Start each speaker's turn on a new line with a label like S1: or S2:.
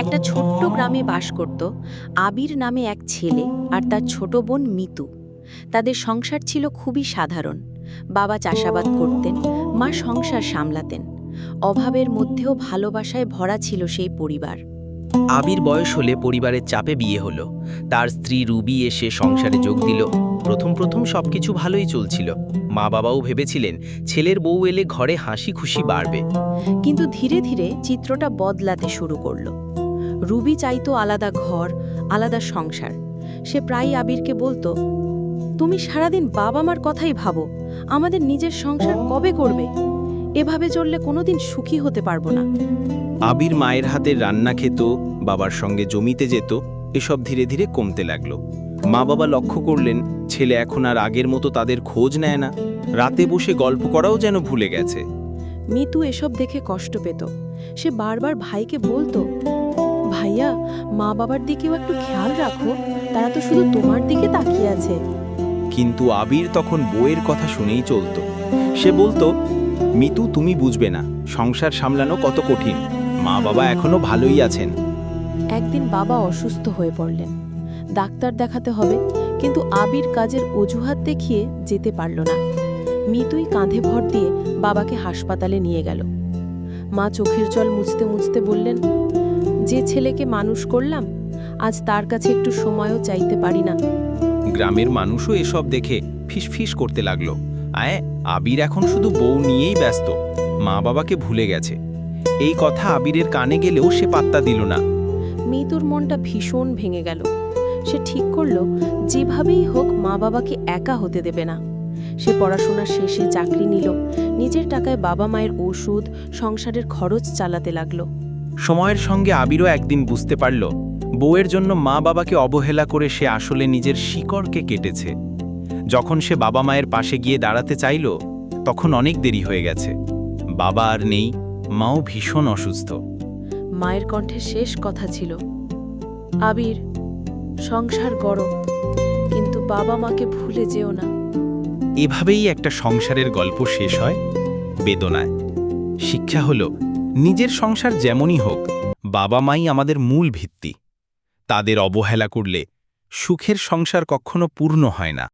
S1: একটা ছোট্ট গ্রামে বাস করত আবির নামে এক ছেলে আর তার ছোট বোন মিতু। তাদের সংসার ছিল খুবই সাধারণ। বাবা চাষাবাদ করতেন, মা সংসার সামলাতেন। অভাবের মধ্যেও ভালোবাসায় ভরা ছিল সেই পরিবার।
S2: আবির বয়স হলে পরিবারের চাপে বিয়ে হলো। তার স্ত্রী রুবি এসে সংসারে যোগ দিল। প্রথম প্রথম সবকিছু ভালোই চলছিল। মা বাবাও ভেবেছিলেন ছেলের বউ এলে ঘরে হাসি খুশি বাড়বে।
S1: কিন্তু ধীরে ধীরে চিত্রটা বদলাতে শুরু করলো। রুবি চাইতো আলাদা ঘর, আলাদা সংসার। সে প্রায়ই আবিরকে বলতো, তুমি সারাদিন বাবা মার কথাই ভাবো, আমাদের নিজের সংসার কবে করবে? এভাবে চললে কোনোদিন সুখী হতে পারবো না।
S3: আবির মায়ের হাতের রান্না খেত, বাবার সঙ্গে জমিতে যেত। এসব ধীরে ধীরে কমতে লাগলো। মা বাবা লক্ষ্য করলেন ছেলে এখন আর আগের মতো তাদের খোঁজ নেয় না। রাতে বসে গল্প করাও যেন ভুলে গেছে।
S1: মিতু এসব দেখে কষ্ট পেত। সে বারবার ভাইকে বলতো, ভাইয়া, মা বাবার দিকেও একটু খেয়াল রাখো, তারা তো শুধু তোমার দিকে তাকিয়ে আছে।
S3: কিন্তু আবির তখন বউয়ের কথা শুনেই চলত। সে বলতো, মিতু, তুমি বুঝবে না, সংসার সামলানো কত কঠিন। মা বাবা এখনো ভালোই আছেন।
S1: একদিন বাবা অসুস্থ হয়ে পড়লেন। ডাক্তার দেখাতে হবে, কিন্তু আবির কাজের অজুহাত দেখিয়ে যেতে পারল না। মিতুই কাঁধে ভর দিয়ে বাবাকে হাসপাতালে নিয়ে গেল। মা চোখের জল মুছতে মুছতে বললেন, যে ছেলেকে মানুষ করলাম, আজ তার কাছে একটু সময়ও চাইতে পারি না।
S3: গ্রামের মানুষও এসব দেখে ফিসফিস করতে লাগলো। আবির এখন শুধু বউ নিয়েই ব্যস্ত, মা বাবাকে ভুলে গেছে। এই কথা আবিরের কানে গেলেও সে পাত্তা দিল না।
S1: মিতুর মনটা ভীষণ ভেঙে গেল। সে ঠিক করল, যেভাবেই হোক মা বাবাকে একা হতে দেবে না। সে পড়াশোনা শেষে চাকরি নিল, নিজের টাকায় বাবা মায়ের ওষুধ, সংসারের খরচ চালাতে লাগলো।
S3: সময়ের সঙ্গে আবিরও একদিন বুঝতে পারল, বউয়ের জন্য মা বাবাকে অবহেলা করে সে আসলে নিজের শিকড়কে কেটেছে। যখন সে বাবা মায়ের পাশে গিয়ে দাঁড়াতে চাইল, তখন অনেক দেরি হয়ে গেছে। বাবা আর নেই, মাও ভীষণ অসুস্থ।
S1: মায়ের কণ্ঠে শেষ কথা ছিল, আবির, সংসার গড়ো, কিন্তু বাবা মাকে ভুলে যেও না।
S3: এভাবেই একটা সংসারের গল্প শেষ হয়, বেদনায়। শিক্ষা হলো, নিজের সংসার যেমনই হোক, বাবা মাই আমাদের মূল ভিত্তি। তাদের অবহেলা করলে সুখের সংসার কখনো পূর্ণ হয় না।